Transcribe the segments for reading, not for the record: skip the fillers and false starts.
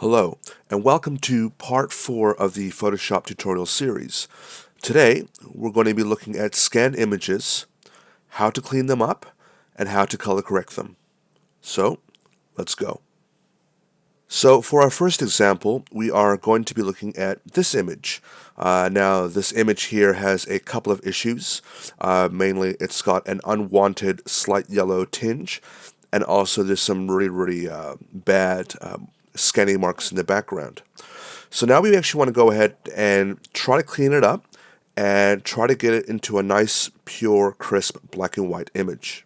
Hello, and welcome to part 4 of the Photoshop tutorial series. Today, we're going to be looking at scanned images, how to clean them up, and how to color correct them. So, let's go. So, for our first example, we are going to be looking at this image. Now, this image here has a couple of issues. Mainly, it's got an unwanted slight yellow tinge, and also there's some really bad scanning marks in the background. So now we actually want to go ahead and try to clean it up and try to get it into a nice, pure, crisp black and white image.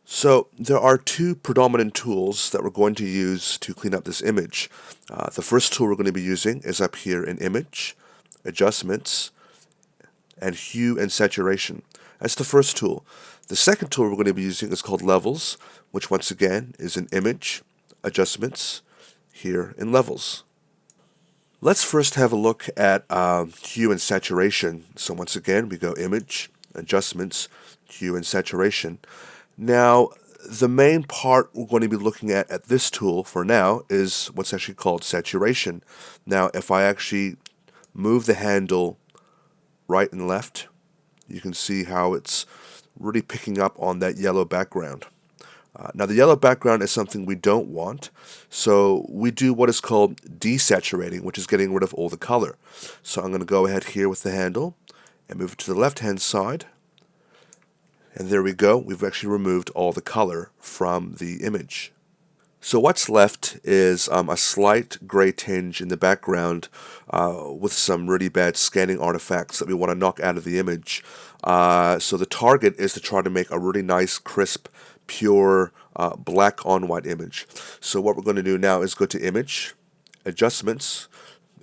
So there are two predominant tools that we're going to use to clean up this image. The first tool we're going to be using is up here in Image, Adjustments, and Hue and Saturation. That's the first tool. The second tool we're going to be using is called Levels, which once again is in Image, Adjustments, here in Levels. Let's first have a look at Hue and Saturation. So once again, we go Image, Adjustments, Hue and Saturation. Now, the main part we're going to be looking at this tool for now is what's actually called saturation. Now, if I actually move the handle right and left, you can see how it's really picking up on that yellow background. Now, the yellow background is something we don't want, so we do what is called desaturating, which is getting rid of all the color. So I'm going to go ahead here with the handle and move it to the left-hand side. And there we go, we've actually removed all the color from the image. So what's left is a slight gray tinge in the background with some really bad scanning artifacts that we want to knock out of the image. So the target is to try to make a really nice, crisp, pure black on white image. So what we're going to do now is go to Image, Adjustments,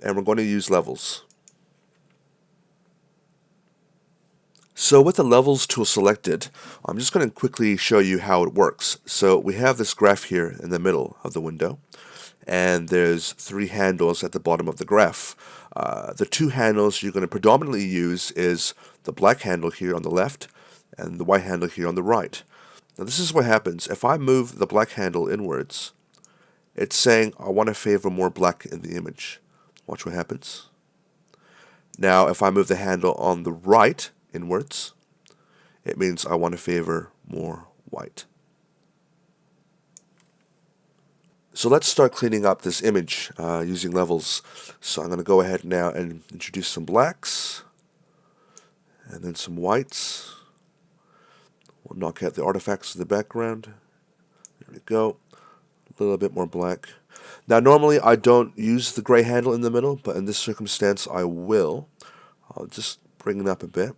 and we're going to use Levels. So with the Levels tool selected, I'm just going to quickly show you how it works. So we have this graph here in the middle of the window, and there's three handles at the bottom of the graph. The two handles you're going to predominantly use is the black handle here on the left and the white handle here on the right. Now this is what happens. If I move the black handle inwards, it's saying I want to favor more black in the image. Watch what happens. Now if I move the handle on the right inwards, it means I want to favor more white. So let's start cleaning up this image using Levels. So I'm going to go ahead now and introduce some blacks and then some whites. We'll knock out the artifacts in the background. There we go. A little bit more black. Now normally I don't use the gray handle in the middle, but in this circumstance I will. I'll just bring it up a bit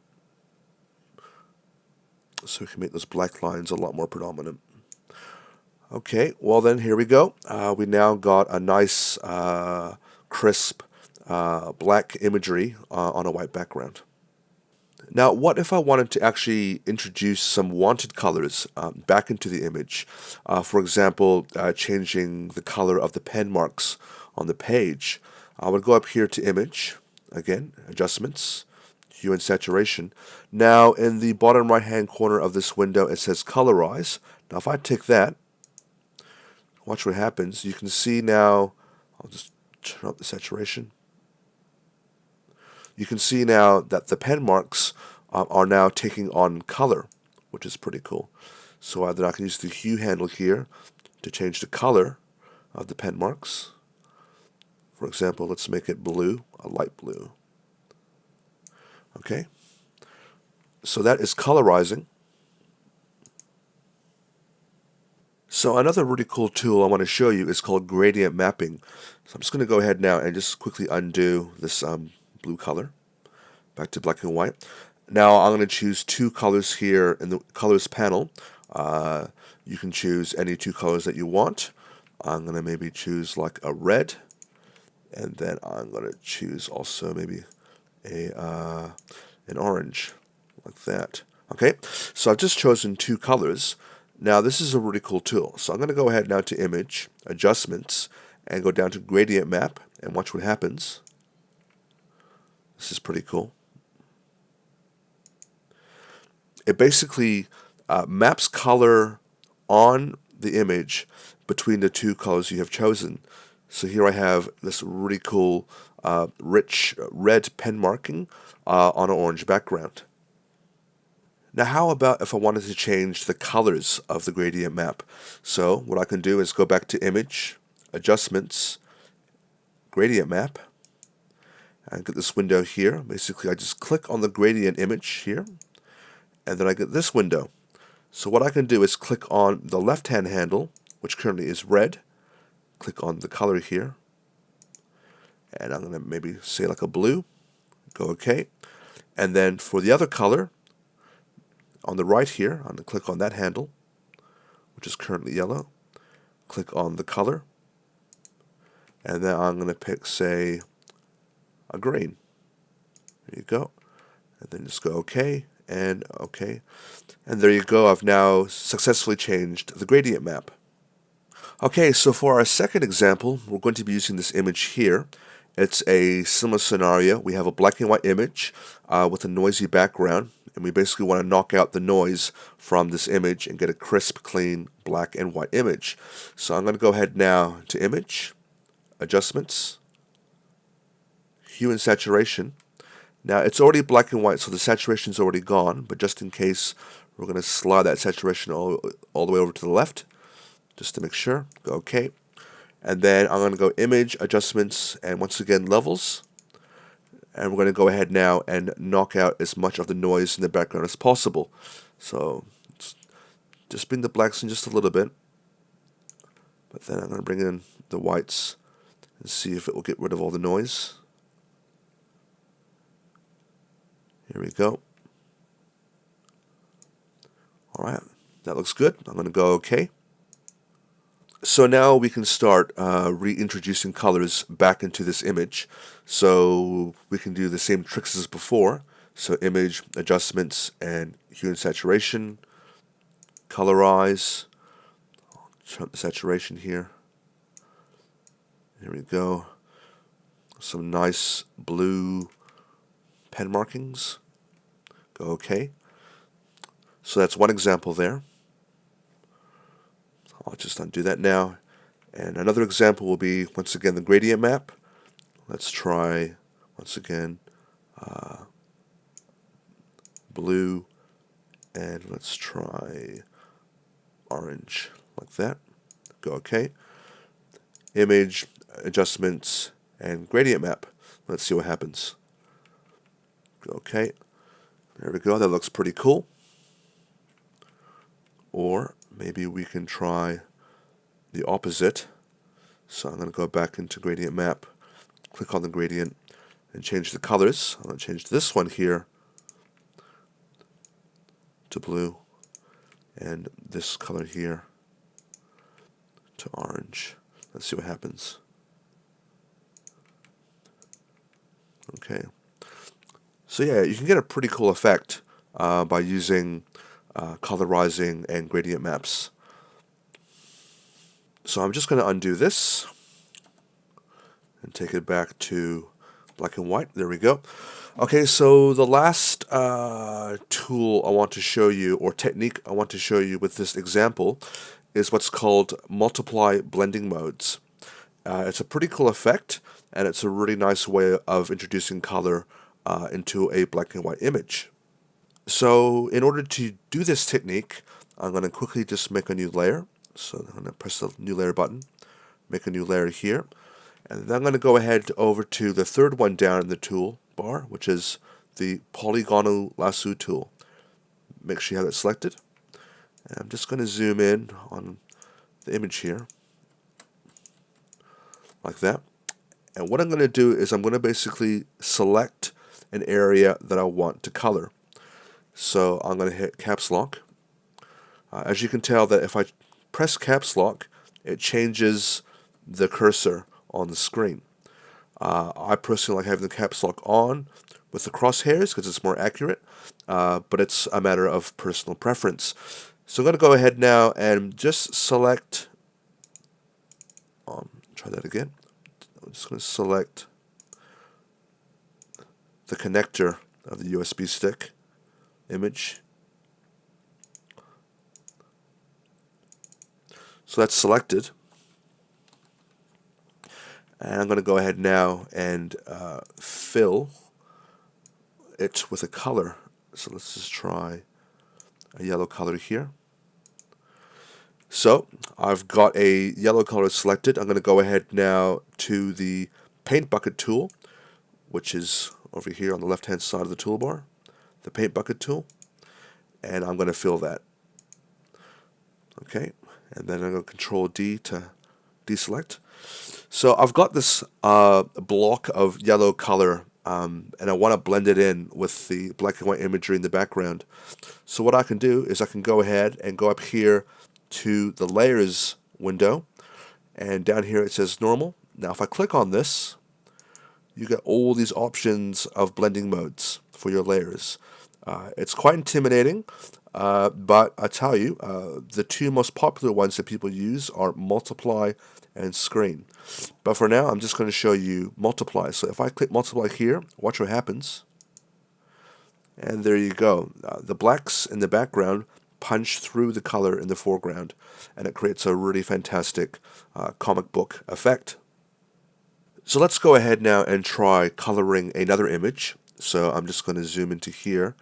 so we can make those black lines a lot more predominant. Okay, well then here we go. We now got a nice crisp black imagery on a white background. Now what if I wanted to actually introduce some wanted colors back into the image? For example, changing the color of the pen marks on the page. I would go up here to Image, again, Adjustments, Hue and Saturation. Now in the bottom right hand corner of this window it says Colorize. Now if I tick that, watch what happens. You can see now, I'll just turn up the saturation. You can see now that the pen marks are now taking on color, which is pretty cool. So either I can use the hue handle here to change the color of the pen marks. For example, let's make it blue, a light blue. Okay, so that is colorizing. So another really cool tool I want to show you is called gradient mapping. So I'm just going to go ahead now and just quickly undo this blue color, back to black and white. Now I'm going to choose two colors here in the colors panel. You can choose any two colors that you want. I'm going to maybe choose like a red, and then I'm going to choose also maybe an orange, like that. Okay, so I've just chosen two colors. Now this is a really cool tool. So I'm going to go ahead now to Image, Adjustments, and go down to Gradient Map, and watch what happens. This is pretty cool. It basically maps color on the image between the two colors you have chosen. So here I have this really cool rich red pen marking on an orange background. Now how about if I wanted to change the colors of the gradient map? So what I can do is go back to Image, Adjustments, Gradient Map, and get this window here. Basically I just click on the gradient image here, and then I get this window. So what I can do is click on the left hand handle, which currently is red, click on the color here, and I'm going to maybe say like a blue, go OK. And then for the other color, on the right here, I'm going to click on that handle, which is currently yellow, click on the color, and then I'm going to pick, say, a green. There you go. And then just go OK and OK. And there you go, I've now successfully changed the gradient map. Okay, so for our second example, we're going to be using this image here. It's a similar scenario. We have a black and white image with a noisy background, and we basically want to knock out the noise from this image and get a crisp, clean black and white image. So I'm going to go ahead now to Image, Adjustments, Hue and Saturation. Now it's already black and white, so the saturation is already gone, but just in case, we're going to slide that saturation all the way over to the left, just to make sure. Go OK. And then I'm going to go Image, Adjustments, and once again Levels. And we're going to go ahead now and knock out as much of the noise in the background as possible. So just bring the blacks in just a little bit. But then I'm going to bring in the whites and see if it will get rid of all the noise. Here we go. Alright, that looks good. I'm going to go OK. So now we can start reintroducing colors back into this image. So we can do the same tricks as before. So Image, Adjustments, and Hue and Saturation. Colorize. I'll turn up the saturation here. Here we go. Some nice blue pen markings. Go OK. So that's one example there. I'll just undo that now. And another example will be, once again, the gradient map. Let's try, once again, blue, and let's try orange, like that. Go OK. Image, Adjustments, and gradient map. Let's see what happens. Go OK. There we go. That looks pretty cool. Or maybe we can try the opposite. So I'm going to go back into gradient map, click on the gradient, and change the colors. I'm going to change this one here to blue, and this color here to orange. Let's see what happens. Okay. So yeah, you can get a pretty cool effect by using colorizing and gradient maps. So I'm just going to undo this and take it back to black and white. There we go. Okay, so the last tool I want to show you, or technique I want to show you with this example, is what's called multiply blending modes. It's a pretty cool effect, and it's a really nice way of introducing color into a black and white image. So in order to do this technique, I'm going to quickly just make a new layer. So I'm going to press the new layer button, make a new layer here, and then I'm going to go ahead over to the third one down in the tool bar, which is the polygonal lasso tool. Make sure you have it selected. And I'm just going to zoom in on the image here, like that. And what I'm going to do is I'm going to basically select an area that I want to color. So I'm going to hit caps lock. As you can tell, that if I press caps lock, it changes the cursor on the screen. I personally like having the caps lock on with the crosshairs because it's more accurate, but it's a matter of personal preference. So I'm going to go ahead now and just select, try that again. I'm just going to select the connector of the USB stick image. So that's selected. And I'm going to go ahead now and fill it with a color. So let's just try a yellow color here. So I've got a yellow color selected. I'm going to go ahead now to the paint bucket tool, which is over here on the left hand side of the toolbar, the paint bucket tool, and I'm going to fill that. Okay, and then I'm going to Control D to deselect. So I've got this block of yellow color, and I want to blend it in with the black and white imagery in the background. So what I can do is I can go ahead and go up here to the layers window, and down here it says normal. Now if I click on this, you get all these options of blending modes for your layers. It's quite intimidating, but I tell you, the two most popular ones that people use are multiply and screen. But for now, I'm just going to show you multiply. So if I click multiply here, watch what happens. And there you go. The blacks in the background punch through the color in the foreground, and it creates a really fantastic comic book effect. So let's go ahead now and try coloring another image. So I'm just going to zoom into here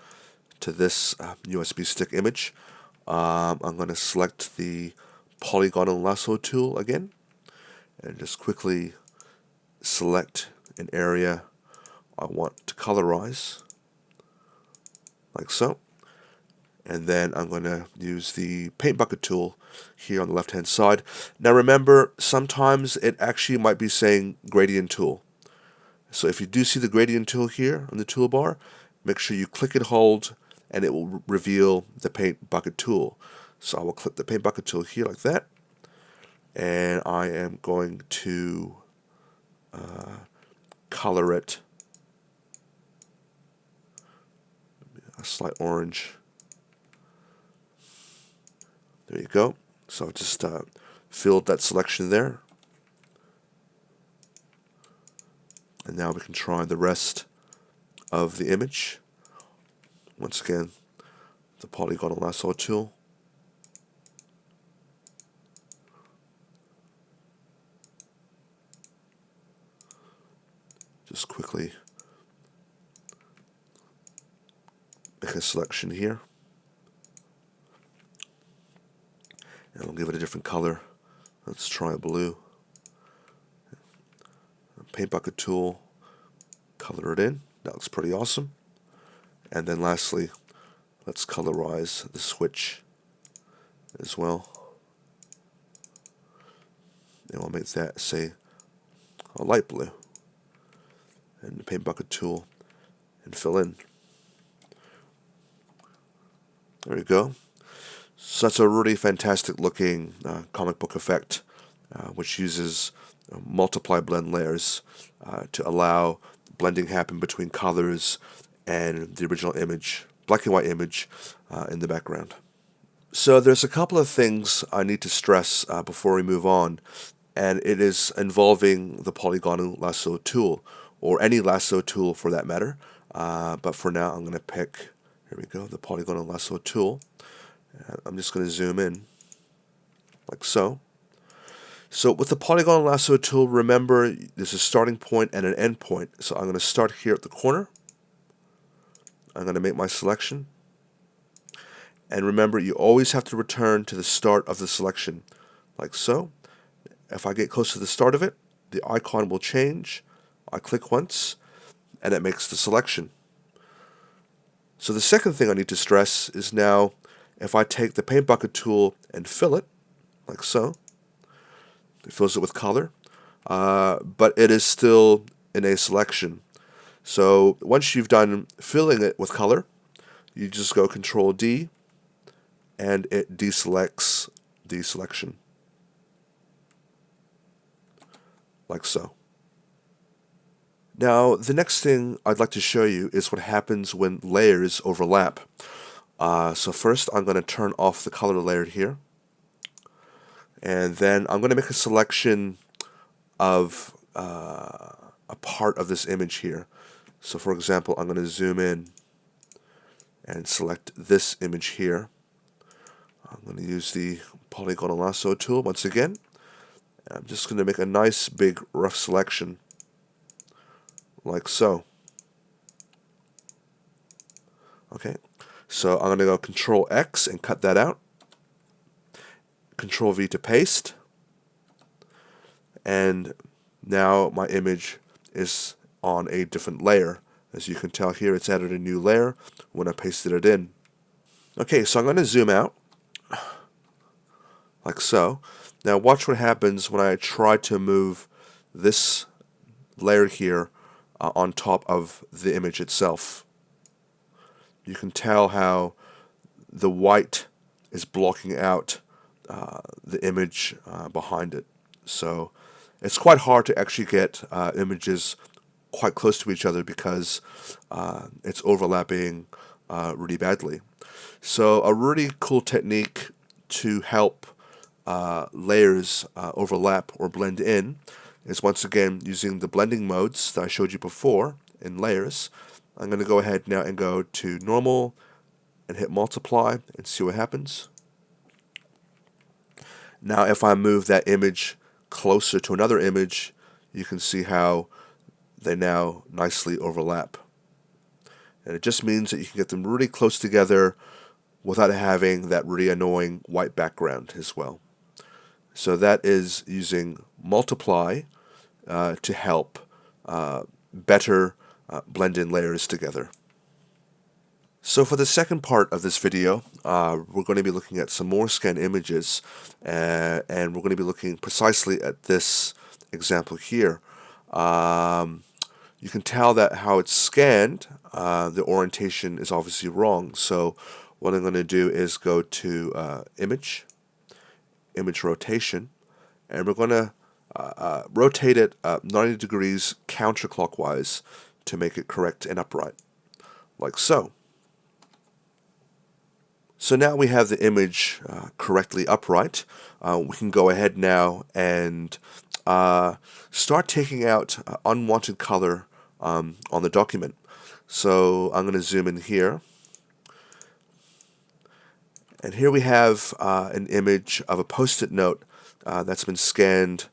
to this USB stick image. I'm going to select the polygonal lasso tool again and just quickly select an area I want to colorize, like so. And then I'm going to use the paint bucket tool here on the left hand side. Now remember, sometimes it actually might be saying gradient tool. So if you do see the gradient tool here on the toolbar, make sure you click and hold, and it will reveal the paint bucket tool. So I will click the paint bucket tool here like that, and I am going to color it a slight orange. There you go. So I've just filled that selection there. And now we can try the rest of the image. Once again, the polygonal lasso tool. Just quickly make a selection here. And we'll give it a different color. Let's try blue. Paint bucket tool, color it in. That looks pretty awesome. And then lastly, let's colorize the switch as well. And we'll make that say a light blue. And the paint bucket tool and fill in. There you go. So that's a really fantastic looking comic book effect, which uses multiply blend layers to allow blending happen between colors and the original image, black and white image in the background. So there's a couple of things I need to stress before we move on, and it is involving the polygonal lasso tool, or any lasso tool for that matter. But for now, I'm going to pick, here we go, the polygonal lasso tool. I'm just going to zoom in, like so. So with the polygonal lasso tool, remember there's a starting point and an end point. So I'm going to start here at the corner. I'm going to make my selection. And remember, you always have to return to the start of the selection, like so. If I get close to the start of it, the icon will change. I click once, and it makes the selection. So the second thing I need to stress is now, if I take the paint bucket tool and fill it, like so, it fills it with color, but it is still in a selection. So once you've done filling it with color, you just go Control D, and it deselects the selection, like so. Now, the next thing I'd like to show you is what happens when layers overlap. So first, I'm going to turn off the color layer here. And then I'm going to make a selection of a part of this image here. So for example, I'm going to zoom in and select this image here. I'm going to use the polygonal lasso tool once again. I'm just going to make a nice big rough selection, like so. Okay, so I'm going to go Control X and cut that out. Control V to paste. And now my image is on a different layer. As you can tell here, it's added a new layer when I pasted it in. Okay, so I'm going to zoom out, like so. Now watch what happens when I try to move this layer here on top of the image itself. You can tell how the white is blocking out the image behind it. So it's quite hard to actually get images quite close to each other because it's overlapping really badly. So a really cool technique to help layers overlap or blend in is once again using the blending modes that I showed you before in layers. I'm going to go ahead now and go to normal and hit multiply and see what happens. Now if I move that image closer to another image, you can see how they now nicely overlap. And it just means that you can get them really close together without having that really annoying white background as well. So that is using multiply to help better blend in layers together. So for the second part of this video, we're going to be looking at some more scan images, and we're going to be looking precisely at this example here. You can tell that how it's scanned, the orientation is obviously wrong. So what I'm going to do is go to image rotation, and we're going to rotate it 90 degrees counterclockwise to make it correct and upright, like so. So now we have the image correctly upright. We can go ahead now and start taking out unwanted color on the document. So I'm going to zoom in here. And here we have an image of a post-it note that's been scanned,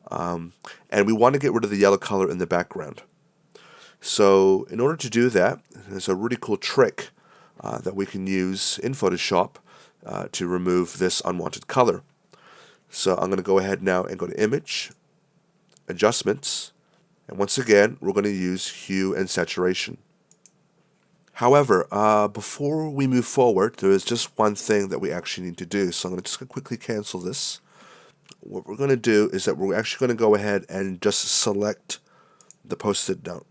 and we want to get rid of the yellow color in the background. So in order to do that, there's a really cool trick that we can use in Photoshop to remove this unwanted color. So I'm going to go ahead now and go to Image, Adjustments, and once again we're going to use Hue and Saturation. However, before we move forward, there is just one thing that we actually need to do. So I'm going to just quickly cancel this. What we're going to do is that we're actually going to go ahead and just select the post-it note,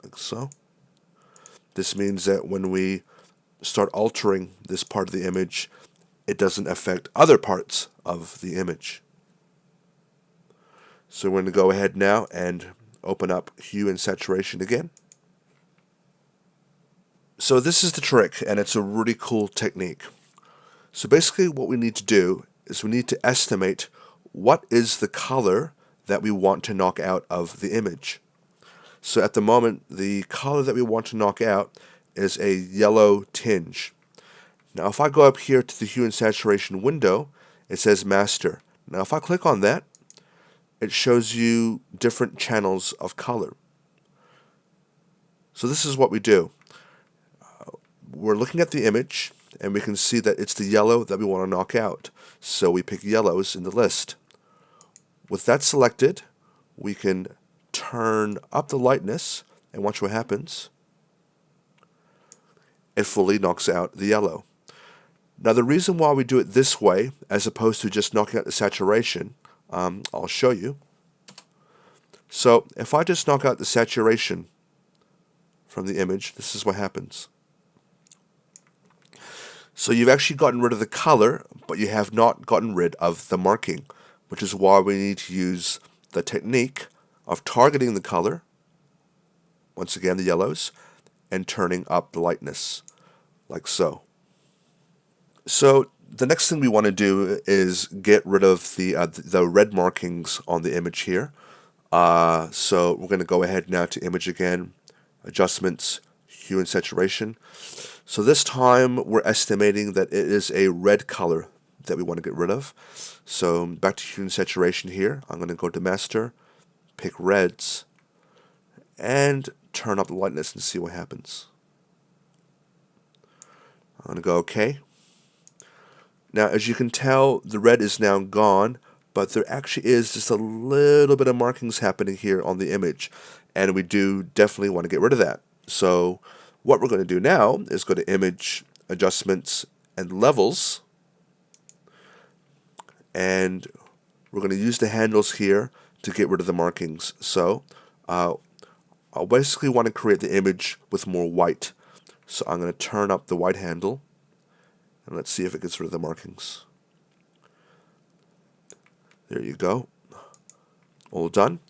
like so. This means that when we start altering this part of the image, it doesn't affect other parts of the image. So we're going to go ahead now and open up Hue and Saturation again. So this is the trick, and it's a really cool technique. So basically what we need to do is we need to estimate what is the color that we want to knock out of the image. So at the moment, the color that we want to knock out is a yellow tinge. Now if I go up here to the Hue and Saturation window, it says Master. Now if I click on that, it shows you different channels of color. So this is what we do. We're looking at the image, and we can see that it's the yellow that we want to knock out. So we pick yellows in the list. With that selected, we can turn up the lightness, and watch what happens. It fully knocks out the yellow. Now the reason why we do it this way, as opposed to just knocking out the saturation, I'll show you. So if I just knock out the saturation from the image, this is what happens. So you've actually gotten rid of the color, but you have not gotten rid of the marking, which is why we need to use the technique of targeting the color, once again the yellows, and turning up the lightness, like so. So the next thing we want to do is get rid of the red markings on the image here. So we're going to go ahead now to Image again, Adjustments, Hue and Saturation. So this time we're estimating that it is a red color that we want to get rid of. So back to hue and saturation here. I'm going to go to master, pick reds, and turn up the lightness and see what happens. I'm going to go OK. Now, as you can tell, the red is now gone, but there actually is just a little bit of markings happening here on the image, and we do definitely want to get rid of that. So what we're going to do now is go to Image, Adjustments, and Levels, and we're going to use the handles here to get rid of the markings. So I'll basically want to create the image with more white. So I'm going to turn up the white handle, and let's see if it gets rid of the markings. There you go. All done.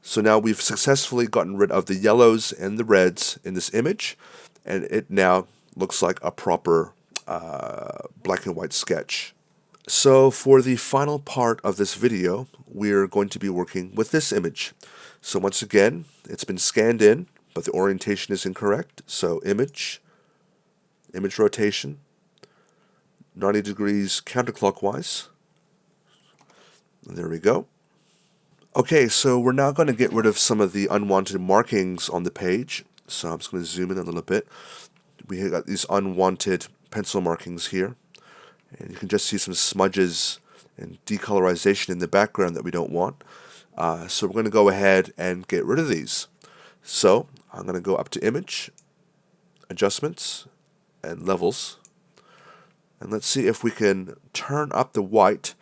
So now we've successfully gotten rid of the yellows and the reds in this image, and it now looks like a proper black and white sketch. So for the final part of this video, we're going to be working with this image. So once again, it's been scanned in, but the orientation is incorrect. So image rotation, 90 degrees counterclockwise. There we go. Okay, so we're now going to get rid of some of the unwanted markings on the page. So I'm just going to zoom in a little bit. We have got these unwanted pencil markings here. And you can just see some smudges and decolorization in the background that we don't want. So we're going to go ahead and get rid of these. So I'm going to go up to Image, Adjustments, and Levels. And let's see if we can turn up the white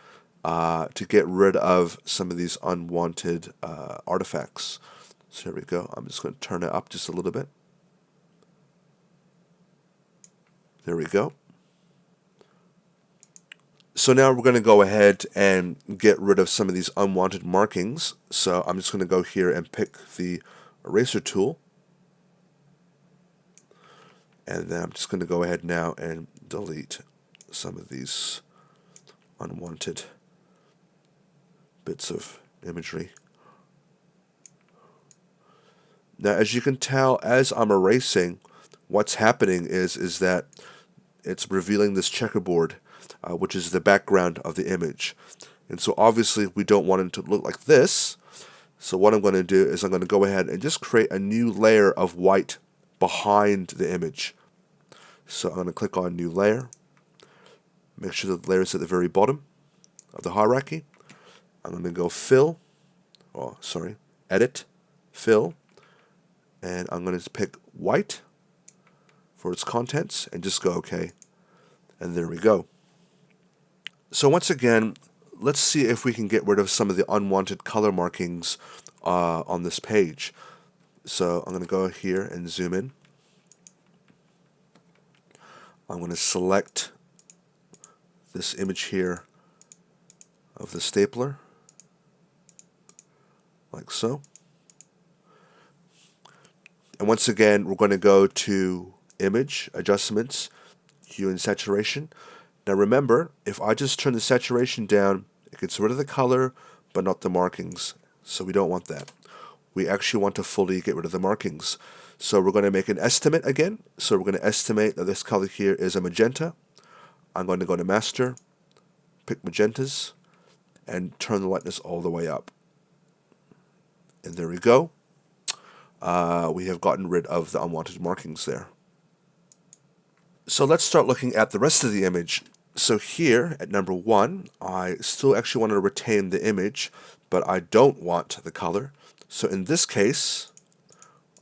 to get rid of some of these unwanted artifacts. So here we go. I'm just going to turn it up just a little bit. There we go. So now we're going to go ahead and get rid of some of these unwanted markings. So I'm just going to go here and pick the eraser tool. And then I'm just going to go ahead now and delete some of these unwanted bits of imagery. Now, as you can tell, as I'm erasing, what's happening is that it's revealing this checkerboard, which is the background of the image. And so obviously we don't want it to look like this. So what I'm going to do is I'm going to go ahead and just create a new layer of white behind the image. So I'm going to click on New Layer. Make sure the layer is at the very bottom of the hierarchy. I'm going to go Edit, Fill, and I'm going to pick white for its contents and just go OK. And there we go. So once again, let's see if we can get rid of some of the unwanted color markings on this page. So I'm going to go here and zoom in. I'm going to select this image here of the stapler, like so. And once again, we're going to go to Image, Adjustments, Hue and Saturation. Now remember, if I just turn the saturation down, it gets rid of the color, but not the markings. So we don't want that. We actually want to fully get rid of the markings. So we're going to make an estimate again. So we're going to estimate that this color here is a magenta. I'm going to go to Master, pick Magentas, and turn the lightness all the way up. And there we go. We have gotten rid of the unwanted markings there. So let's start looking at the rest of the image. So here at number 1, I still actually want to retain the image, but I don't want the color. So in this case,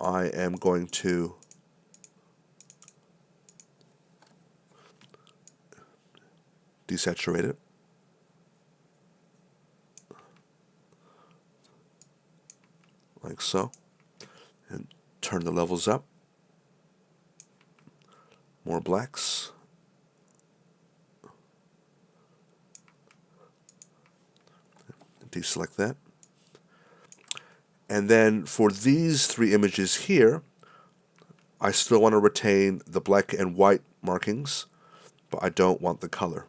I am going to desaturate it. Like so. And turn the levels up. More blacks. Deselect that. And then for these 3 images here, I still want to retain the black and white markings, but I don't want the color.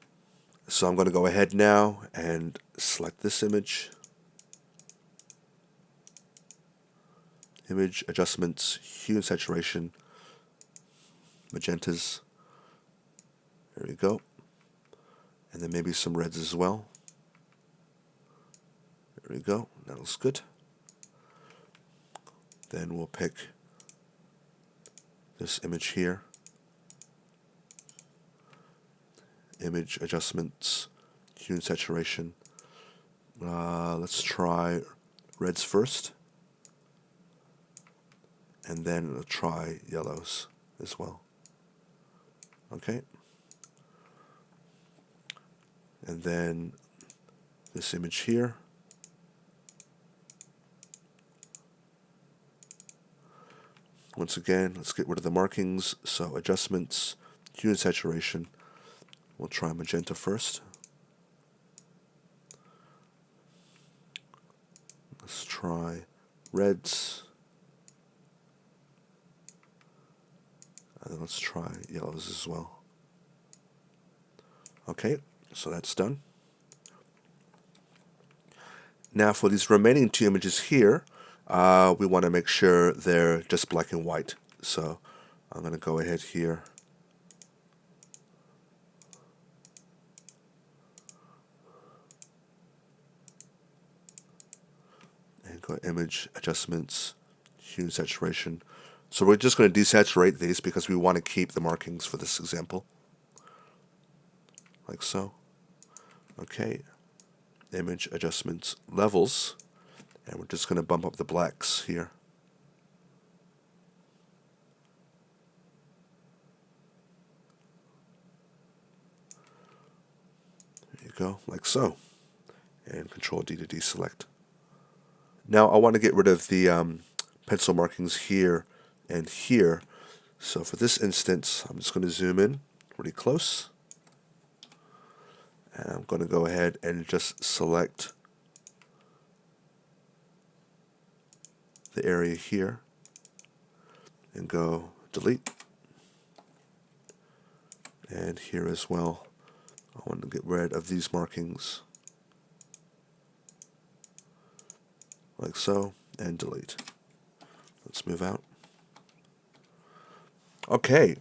So I'm going to go ahead now and select this image. Image, Adjustments, Hue and Saturation, Magentas. There we go. And then maybe some reds as well. There we go. That looks good. Then we'll pick this image here. Image adjustments, hue and saturation. Let's try reds first. And then we'll try yellows as well. Okay. And then this image here. Once again, let's get rid of the markings. So adjustments, hue and saturation. We'll try magenta first. Let's try reds. And then let's try yellows as well. Okay, so that's done. Now for these remaining two images here, we want to make sure they're just black and white. So I'm going to go ahead here. And go image adjustments, hue and saturation. So we're just going to desaturate these because we want to keep the markings for this example. Like so. Okay. Image adjustments, levels. And we're just going to bump up the blacks here. There you go, like so. And Control D to deselect. Now I want to get rid of the pencil markings here and here. So for this instance, I'm just going to zoom in pretty close. And I'm going to go ahead and just select the area here and go delete. And here as well, I want to get rid of these markings like so and delete. Let's move out. Okay,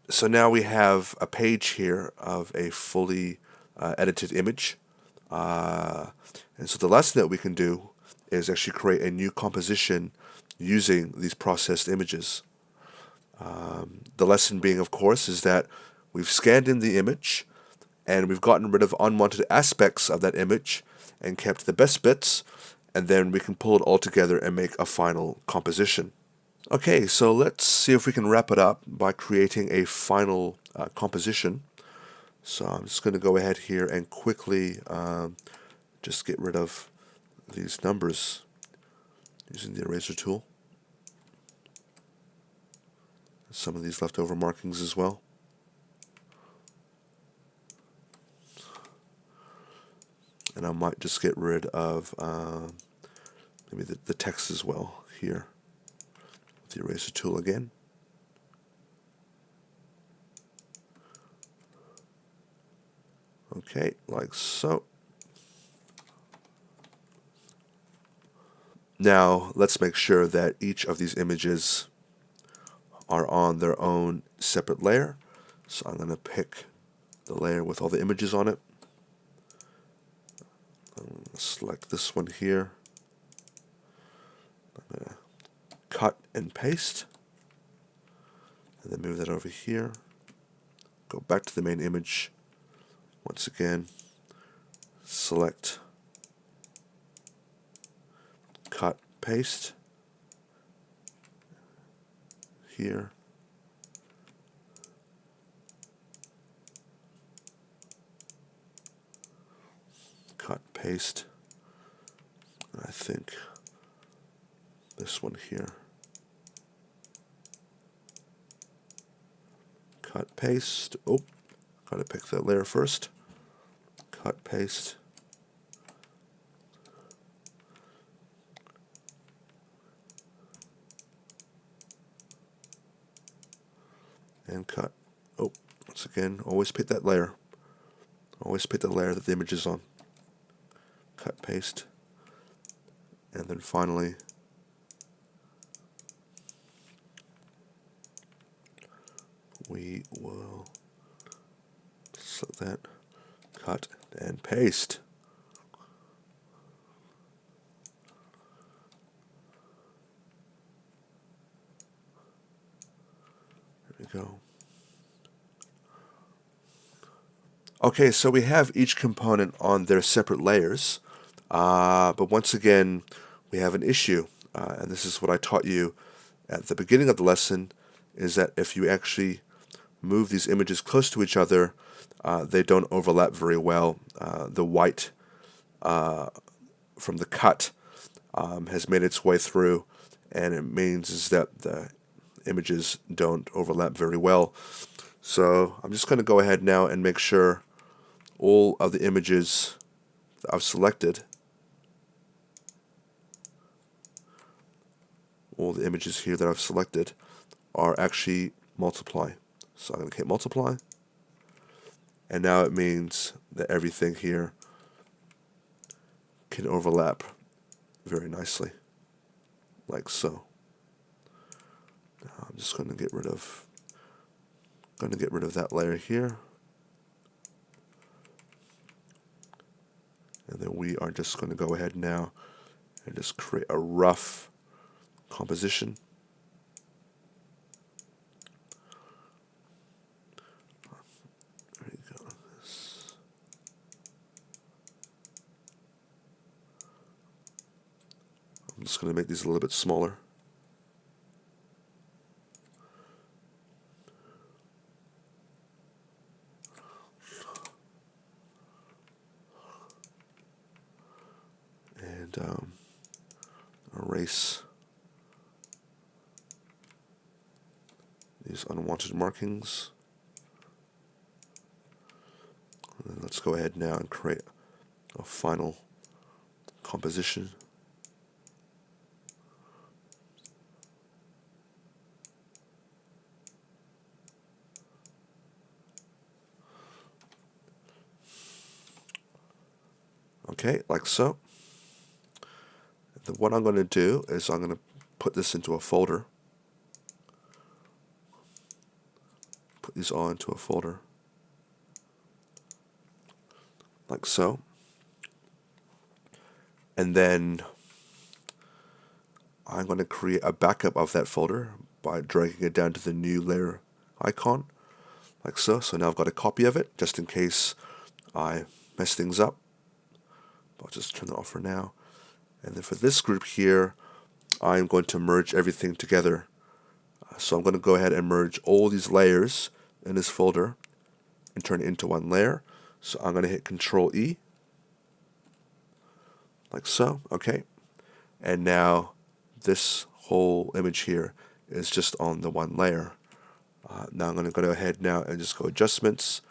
so now we have a page here of a fully edited image. And so the lesson that we can do is actually create a new composition using these processed images. The lesson being, of course, is that we've scanned in the image and we've gotten rid of unwanted aspects of that image and kept the best bits, and then we can pull it all together and make a final composition. Okay, so let's see if we can wrap it up by creating a final composition. So I'm just going to go ahead here and quickly just get rid of these numbers using the eraser tool. Some of these leftover markings as well. And I might just get rid of maybe the text as well here with the eraser tool again. Okay, like so. Now let's make sure that each of these images are on their own separate layer. So I'm going to pick the layer with all the images on it. Select this one here. I'm going to cut and paste. And then move that over here. Go back to the main image. Once again, select, cut, paste. Here. Cut, paste. I think this one here. Cut, paste. Oh, gotta pick that layer first. Cut, paste. And cut. Oh, once again, always pick that layer. Always pick the layer that the image is on. Cut, paste. And then finally, we will just like that. Cut and paste. There we go. Okay, so we have each component on their separate layers, but once again, we have an issue, and this is what I taught you at the beginning of the lesson, is that if you actually move these images close to each other, they don't overlap very well. The white from the cut has made its way through, and it means is that the images don't overlap very well. So I'm just going to go ahead now and make sure all of the images that I've selected, all the images here that I've selected are actually multiply. So I'm going to hit multiply, and now it means that everything here can overlap very nicely, like so. Now I'm just going to get rid of that layer here, and then we are just going to go ahead now and just create a rough composition. There you go. I'm just going to make these a little bit smaller. And erase these unwanted markings. And then let's go ahead now and create a final composition. Okay, like so. Then what I'm going to do is I'm going to put this into a folder. Put these all into a folder, like so. And then I'm going to create a backup of that folder by dragging it down to the new layer icon, like so. So now I've got a copy of it, just in case I mess things up. I'll just turn that off for now. And then for this group here, I'm going to merge everything together. So I'm going to go ahead and merge all these layers in this folder and turn it into one layer. So I'm going to hit Control E, like so. Okay. And now this whole image here is just on the one layer. Now I'm going to go ahead now and just go Adjustments,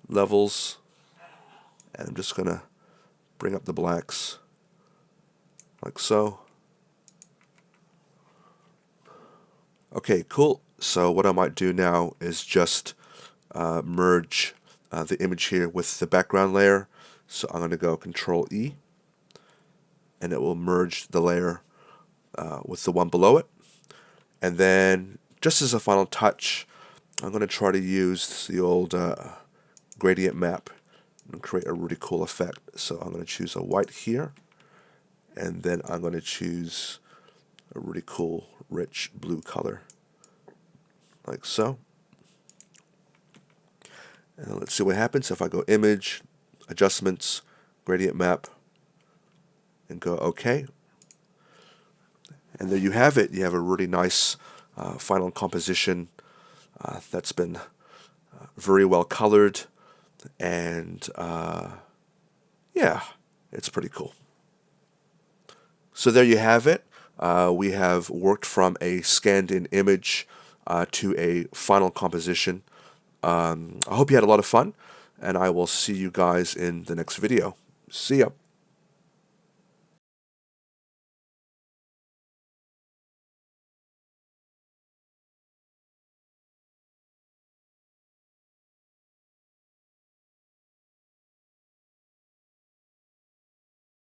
Levels, and I'm just going to bring up the blacks, like so. Okay, cool. So what I might do now is just merge the image here with the background layer. So I'm going to go Control E, and it will merge the layer with the one below it. And then, just as a final touch, I'm going to try to use the old gradient map and create a really cool effect. So I'm going to choose a white here, and then I'm going to choose a really cool rich blue color, like so. And let's see what happens if I go Image, Adjustments, Gradient Map, and go OK. And there you have it. You have a really nice final composition that's been very well colored, and yeah, it's pretty cool. So there you have it. We have worked from a scanned-in image to a final composition. I hope you had a lot of fun, and I will see you guys in the next video. See ya.